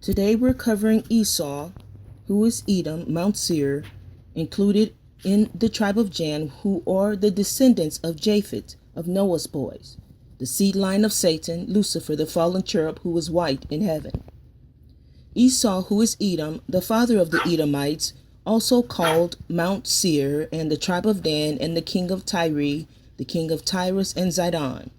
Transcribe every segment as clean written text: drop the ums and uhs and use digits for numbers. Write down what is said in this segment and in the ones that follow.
Today we're covering Esau, who is Edom, Mount Seir, included in the tribe of Jan, who are the descendants of Japheth, of Noah's boys, the seed line of Satan, Lucifer, the fallen cherub who was white in heaven. Esau, who is Edom, the father of the Edomites, also called Mount Seir, and the tribe of Dan, and the king of Tyre, the king of Tyrus and Zidon.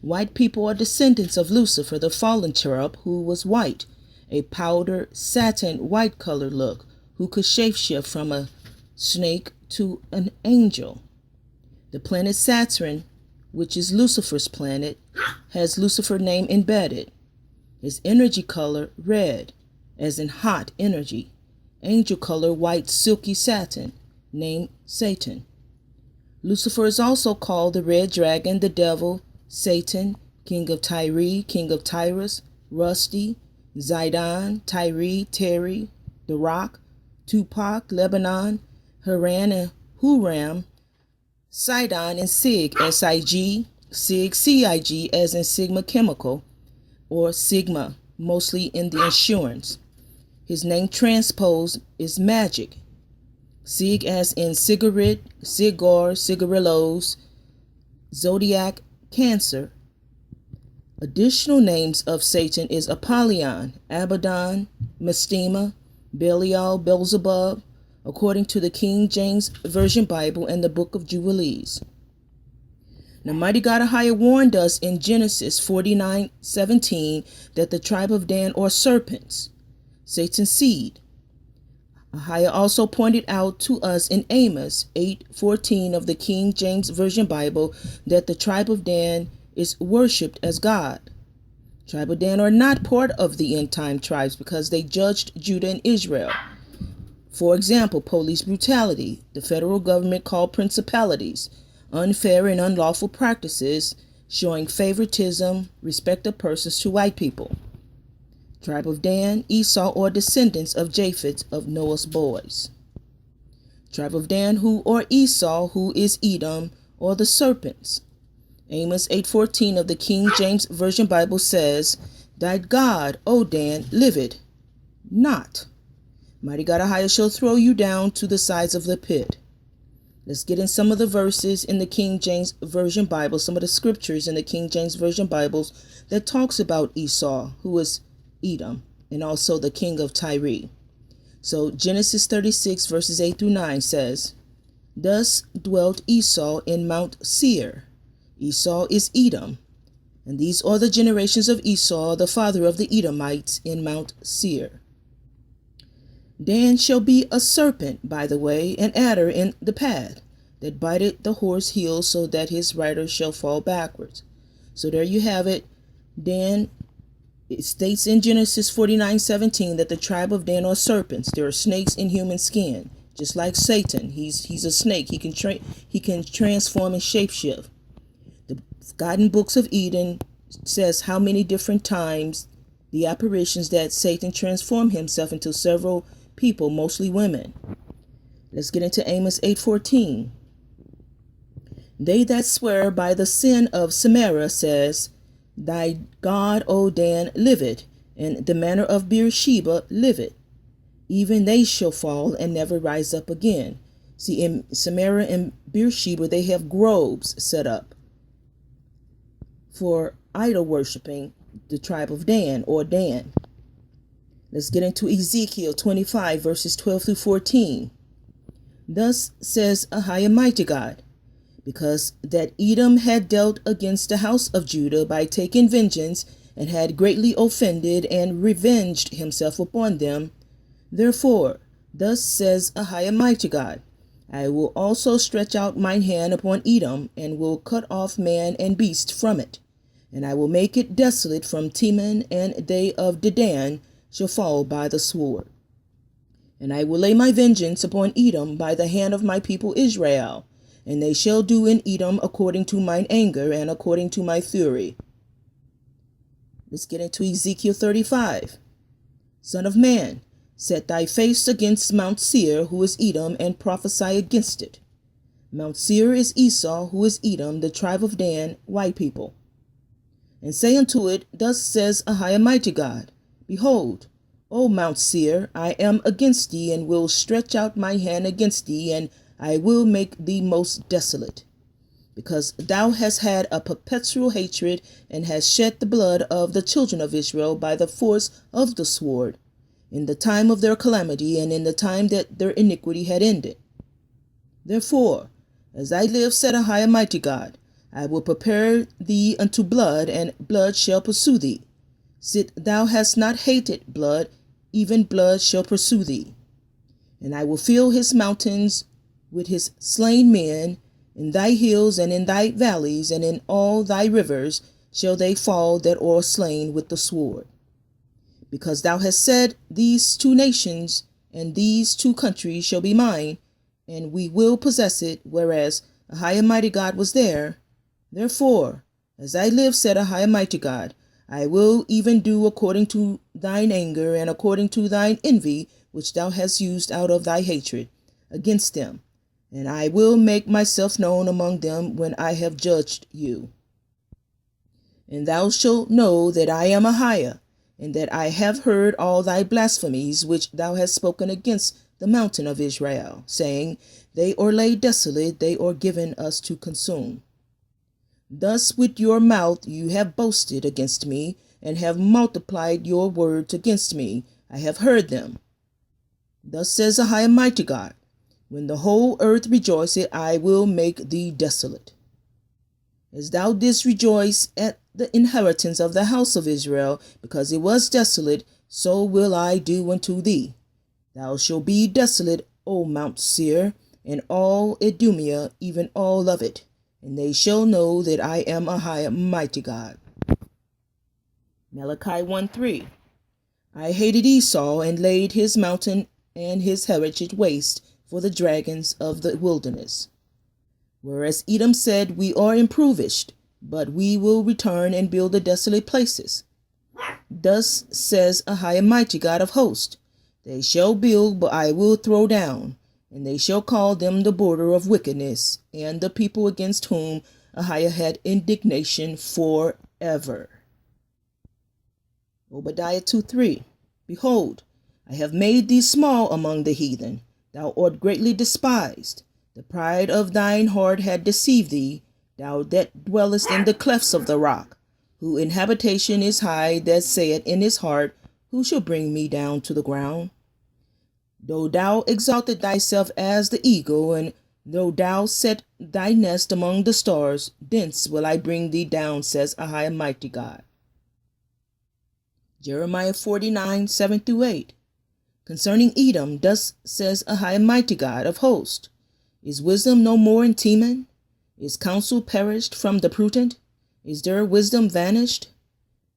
White people are descendants of Lucifer, the fallen cherub, who was white, a powder satin white color look, who could shapeshift from a snake to an angel. The planet Saturn, which is Lucifer's planet, has Lucifer name embedded. His energy color red, as in hot energy. Angel color white silky satin, named Satan. Lucifer is also called the red dragon, the devil, Satan, king of Tyre, king of Tyrus, Rusty, Zidon, Tyre Tery, the rock, Tupoc, Lebanon, Haran and Huram Sidon and Sig, S-I-G, Sig, C-I-G, as in Sigma chemical, or Cigma, mostly in the insurance. His name transposed is magic. Sig as in cigarette, cigar, cigarillos, Zodiac, Cancer. Additional names of Satan is Apollyon, Abbadon, Mestema, Belial, Beelzebub, according to the King James Version Bible and the Book of Jubilees. Now, mighty God Ahia warned us in Genesis 49:17 that the tribe of Dan are serpents, Satan's seed. Ahia also pointed out to us in Amos 8:14 of the King James Version Bible that the tribe of Dan is worshipped as God. Tribe of Dan are not part of the end-time tribes because they judged Judah and Israel. For example, police brutality, the federal government called principalities, unfair and unlawful practices, showing favoritism, respect of persons to white people. Tribe of Dan, Esau, or descendants of Japheth, of Noah's boys. Tribe of Dan, who or Esau, who is Edom, or the serpents. Amos 8:14 of the King James Version Bible says, "Thy God, O Dan, liveth not. Mighty God Ahia shall throw you down to the sides of the pit." Let's get in some of the verses in the King James Version Bible, some of the scriptures in the King James Version Bibles that talks about Esau, who is Edom, and also the king of Tyre. So Genesis 36 verses 8 through 9 says, "Thus dwelt Esau in Mount Seir." Esau is Edom. And these are the generations of Esau, the father of the Edomites, in Mount Seir. Dan shall be a serpent, by the way, an adder in the path, that biteth the horse heel, so that his rider shall fall backwards. So there you have it. Dan, it states in Genesis 49:17 that the tribe of Dan are serpents. There are snakes in human skin, just like Satan. He's a snake. He can transform and shapeshift. The forgotten books of Eden says how many different times the apparitions that Satan transformed himself into several people, mostly women. Let's get into Amos 8:14. "They that swear by the sin of Samaria says, Thy God, O Dan, liveth, and the manner of Beersheba liveth. Even they shall fall and never rise up again." See, in Samaria and Beersheba, they have groves set up for idol worshiping the tribe of Dan, or Dan. Let's get into Ezekiel 25 verses 12 through 14. "Thus says Ahia mighty God, because that Edom had dealt against the house of Judah by taking vengeance, and had greatly offended and revenged himself upon them. Therefore, thus says Ahia mighty God, I will also stretch out mine hand upon Edom, and will cut off man and beast from it. And I will make it desolate from Teman, and they of Dedan shall fall by the sword. And I will lay my vengeance upon Edom by the hand of my people Israel, and they shall do in Edom according to mine anger and according to my fury." Let's get into Ezekiel 35. "Son of man, set thy face against Mount Seir, who is Edom, and prophesy against it." Mount Seir is Esau, who is Edom, the tribe of Dan, white people. "And say unto it, Thus says Ahia mighty God, Behold, O Mount Seir, I am against thee, and will stretch out my hand against thee, and I will make thee most desolate, because thou hast had a perpetual hatred, and hast shed the blood of the children of Israel by the force of the sword, in the time of their calamity, and in the time that their iniquity had ended. Therefore, as I live, said a high and mighty God, I will prepare thee unto blood, and blood shall pursue thee. Sit thou hast not hated blood, even blood shall pursue thee. And I will fill his mountains with his slain men, in thy hills and in thy valleys, and in all thy rivers shall they fall that are slain with the sword. Because thou hast said, these two nations and these two countries shall be mine, and we will possess it, whereas a high and mighty God was there. Therefore, as I live, said a high and mighty God, I will even do according to thine anger and according to thine envy, which thou hast used out of thy hatred against them. And I will make myself known among them when I have judged you. And thou shalt know that I am a higher, and that I have heard all thy blasphemies which thou hast spoken against the mountain of Israel, saying, they are laid desolate, they are given us to consume. Thus with your mouth you have boasted against me, and have multiplied your words against me. I have heard them. Thus says the high and mighty God, when the whole earth rejoiceth, I will make thee desolate. As thou didst rejoice at the inheritance of the house of Israel, because it was desolate, so will I do unto thee. Thou shalt be desolate, O Mount Seir, and all Idumea, even all of it. And they shall know that I am a high and mighty God. Malachi 1:3. I hated Esau, and laid his mountain and his heritage waste for the dragons of the wilderness. Whereas Edom said, we are impoverished, but we will return and build the desolate places. Thus says a high and mighty God of hosts, they shall build, but I will throw down, and they shall call them the border of wickedness, and the people against whom Ahiah had indignation forever. Obadiah 2:3. Behold, I have made thee small among the heathen. Thou art greatly despised. The pride of thine heart had deceived thee, thou that dwellest in the clefts of the rock, whose habitation is high, that saith in his heart, who shall bring me down to the ground? Though thou exalted thyself as the eagle, and though thou set thy nest among the stars, thence will I bring thee down, says a high and mighty God. Jeremiah 49:7-8. Concerning Edom, thus says a high and mighty God of hosts, is wisdom no more in Teman? Is counsel perished from the prudent? Is their wisdom vanished?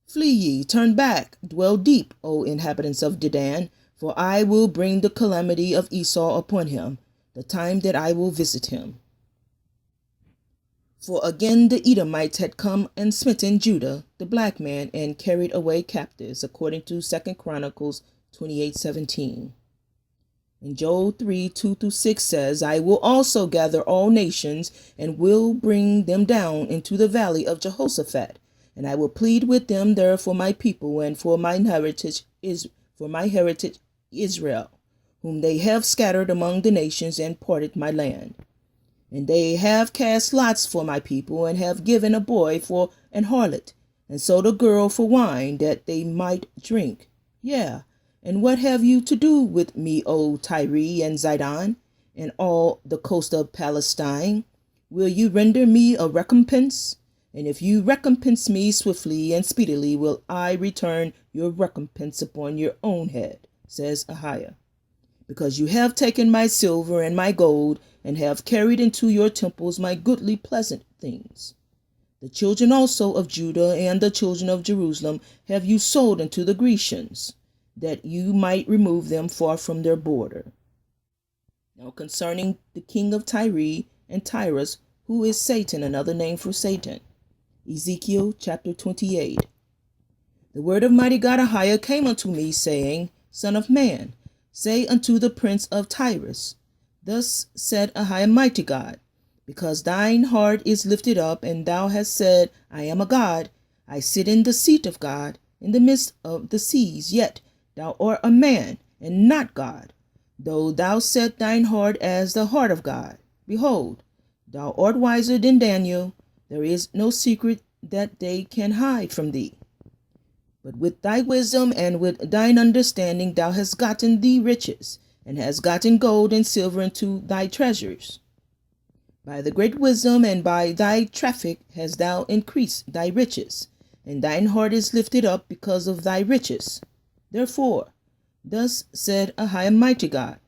Flee ye, turn back, dwell deep, O inhabitants of Dedan, for I will bring the calamity of Esau upon him, the time that I will visit him. For again the Edomites had come and smitten Judah, the black man, and carried away captives, according to 2 Chronicles 28:17. And Joel 3:2-6 says, I will also gather all nations, and will bring them down into the valley of Jehoshaphat, and I will plead with them there for my people, and for my heritage Israel, whom they have scattered among the nations, and parted my land. And they have cast lots for my people, and have given a boy for an harlot, and sold a girl for wine, that they might drink. Yeah, and what have you to do with me, O Tyre and Zidon, and all the coast of Palestine? Will you render me a recompense? And if you recompense me swiftly and speedily, will I return your recompense upon your own head, says Ahiah. Because you have taken my silver and my gold, and have carried into your temples my goodly pleasant things. The children also of Judah and the children of Jerusalem have you sold unto the Grecians, that you might remove them far from their border. Now concerning the king of Tyre and Tyrus, who is Satan, another name for Satan. Ezekiel chapter 28. The word of mighty God Ahiah came unto me, saying, Son of man, say unto the prince of Tyrus, Thus said Ahiah mighty God, because thine heart is lifted up, and thou hast said, I am a God, I sit in the seat of God, in the midst of the seas, yet thou art a man, and not God. Though thou set thine heart as the heart of God, behold, thou art wiser than Daniel. There is no secret that they can hide from thee. But with thy wisdom and with thine understanding thou hast gotten thee riches, and hast gotten gold and silver into thy treasures. By the great wisdom and by thy traffic hast thou increased thy riches, and thine heart is lifted up because of thy riches. Therefore, thus said a high and mighty God,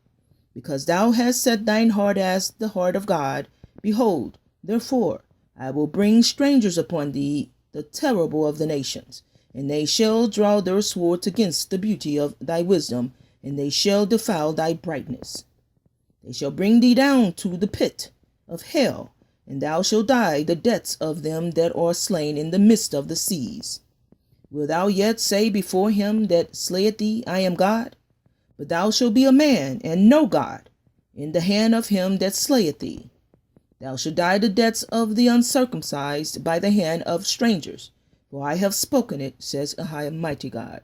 because thou hast set thine heart as the heart of God, behold, therefore, I will bring strangers upon thee, the terrible of the nations, and they shall draw their swords against the beauty of thy wisdom, and they shall defile thy brightness. They shall bring thee down to the pit of hell, and thou shalt die the deaths of them that are slain in the midst of the seas. Wilt thou yet say before him that slayeth thee, I am God? But thou shalt be a man, and no God, in the hand of him that slayeth thee. Thou shalt die the deaths of the uncircumcised by the hand of strangers, for I have spoken it, says a high and mighty God.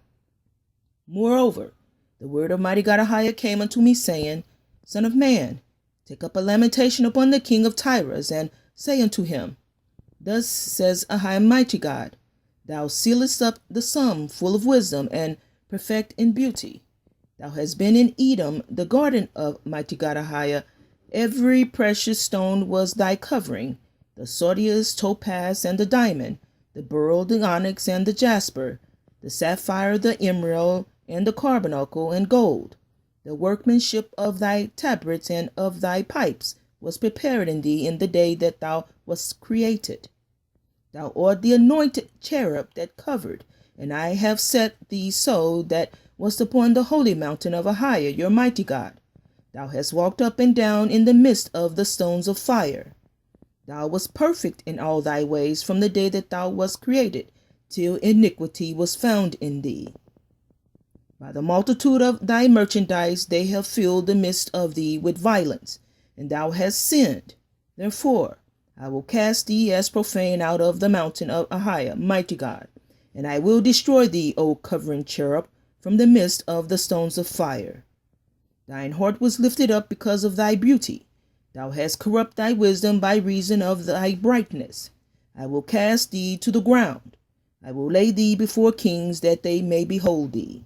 Moreover, the word of mighty God Ahiah came unto me, saying, Son of man, take up a lamentation upon the king of Tyrus, and say unto him, Thus says a high and mighty God, Thou sealest up the sum full of wisdom, and perfect in beauty. Thou hast been in Edom, the garden of mighty God Ahiah. Every precious stone was thy covering, the sardius, topaz, and the diamond, the beryl, the onyx, and the jasper, the sapphire, the emerald, and the carbuncle, and gold. The workmanship of thy tabrets and of thy pipes was prepared in thee in the day that thou wast created. Thou art the anointed cherub that covered, and I have set thee so that wast upon the holy mountain of Ahiah, your mighty God. Thou hast walked up and down in the midst of the stones of fire. Thou wast perfect in all thy ways from the day that thou wast created, till iniquity was found in thee. By the multitude of thy merchandise they have filled the midst of thee with violence, and thou hast sinned. Therefore I will cast thee as profane out of the mountain of Ahiah, mighty God, and I will destroy thee, O covering cherub, from the midst of the stones of fire. Thine heart was lifted up because of thy beauty. Thou hast corrupt thy wisdom by reason of thy brightness. I will cast thee to the ground. I will lay thee before kings, that they may behold thee.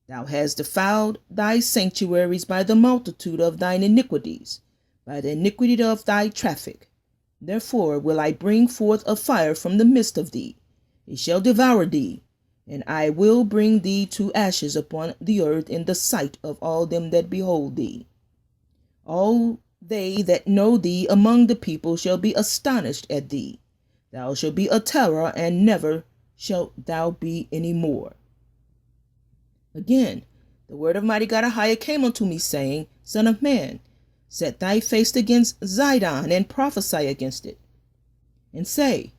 Thou hast defiled thy sanctuaries by the multitude of thine iniquities, by the iniquity of thy traffic. Therefore will I bring forth a fire from the midst of thee. It shall devour thee, and I will bring thee to ashes upon the earth in the sight of all them that behold thee. All they that know thee among the people shall be astonished at thee. Thou shalt be a terror, and never shalt thou be any more. Again, the word of mighty God Ahiah came unto me, saying, Son of man, set thy face against Zidon, and prophesy against it, and say,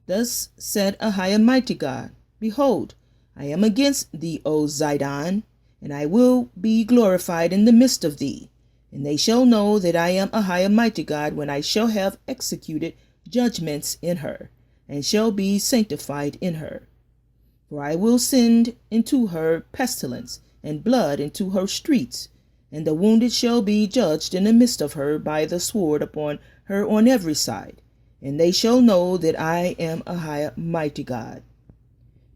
Thus said Ahiah mighty God, Behold, I am against thee, O Zidon, and I will be glorified in the midst of thee. And they shall know that I am Ahiah mighty God, when I shall have executed judgments in her, and shall be sanctified in her. For I will send into her pestilence, and blood into her streets, and the wounded shall be judged in the midst of her by the sword upon her on every side. And they shall know that I am Ahiah mighty God.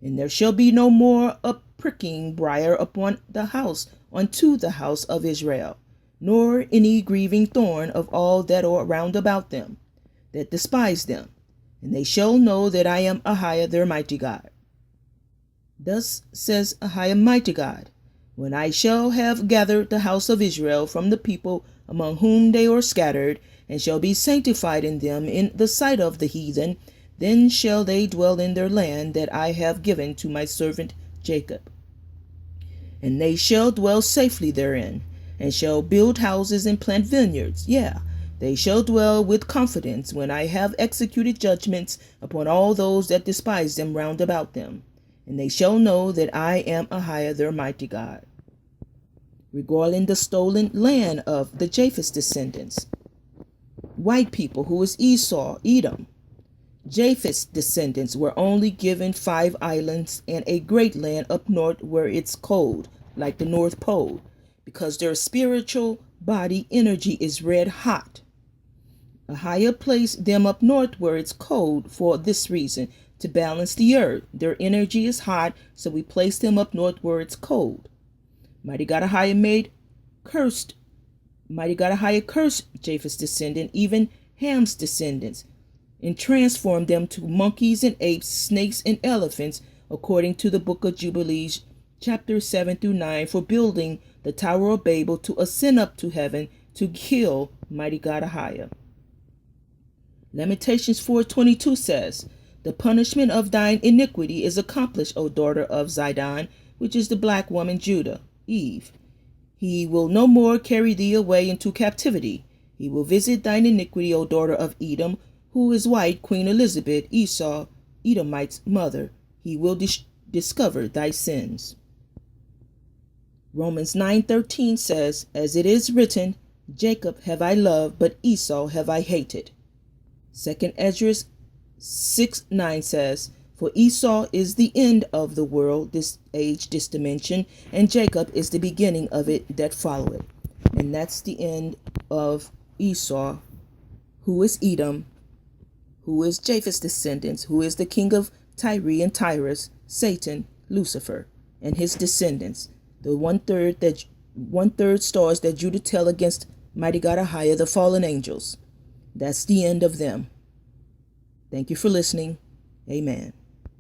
And there shall be no more a pricking briar upon the house unto the house of Israel, nor any grieving thorn of all that are round about them, that despise them. And they shall know that I am Ahiah their mighty God. Thus says Ahiah mighty God, when I shall have gathered the house of Israel from the people among whom they are scattered, and shall be sanctified in them in the sight of the heathen, then shall they dwell in their land that I have given to my servant Jacob. And they shall dwell safely therein, and shall build houses and plant vineyards. Yea, they shall dwell with confidence when I have executed judgments upon all those that despise them round about them. And they shall know that I am Ahiah their mighty God. Regarding the stolen land of the Japheth descendants, white people, who is Esau, Edom, Japheth's descendants were only given 5 islands and a great land up north where it's cold, like the North Pole, because their spiritual body energy is red hot. Ahia placed them up north where it's cold for this reason, to balance the earth. Their energy is hot, so we place them up north where it's cold. Mighty God Ahia cursed Japheth's descendant, even Ham's descendants, and transformed them to monkeys and apes, snakes and elephants, according to the Book of Jubilees, chapters 7 through 9, for building the Tower of Babel to ascend up to heaven to kill mighty God Ahia. Lamentations 4:22 says, "The punishment of thine iniquity is accomplished, O daughter of Zidon," which is the black woman Judah, Eve. "He will no more carry thee away into captivity. He will visit thine iniquity, O daughter of Edom, who is white, Queen Elizabeth, Esau, Edomite's mother. He will discover thy sins." Romans 9:13 says, "As it is written, Jacob have I loved, but Esau have I hated." 2 Ezra 6:9 says, "For Esau is the end of the world, this age, this dimension, and Jacob is the beginning of it that followeth." And that's the end of Esau, who is Edom, who is Japheth's descendants, who is the king of Tyre and Tyrus, Satan, Lucifer, and his descendants, the one-third stars that Judah tell against mighty God Ahia, the fallen angels. That's the end of them. Thank you for listening. Amen.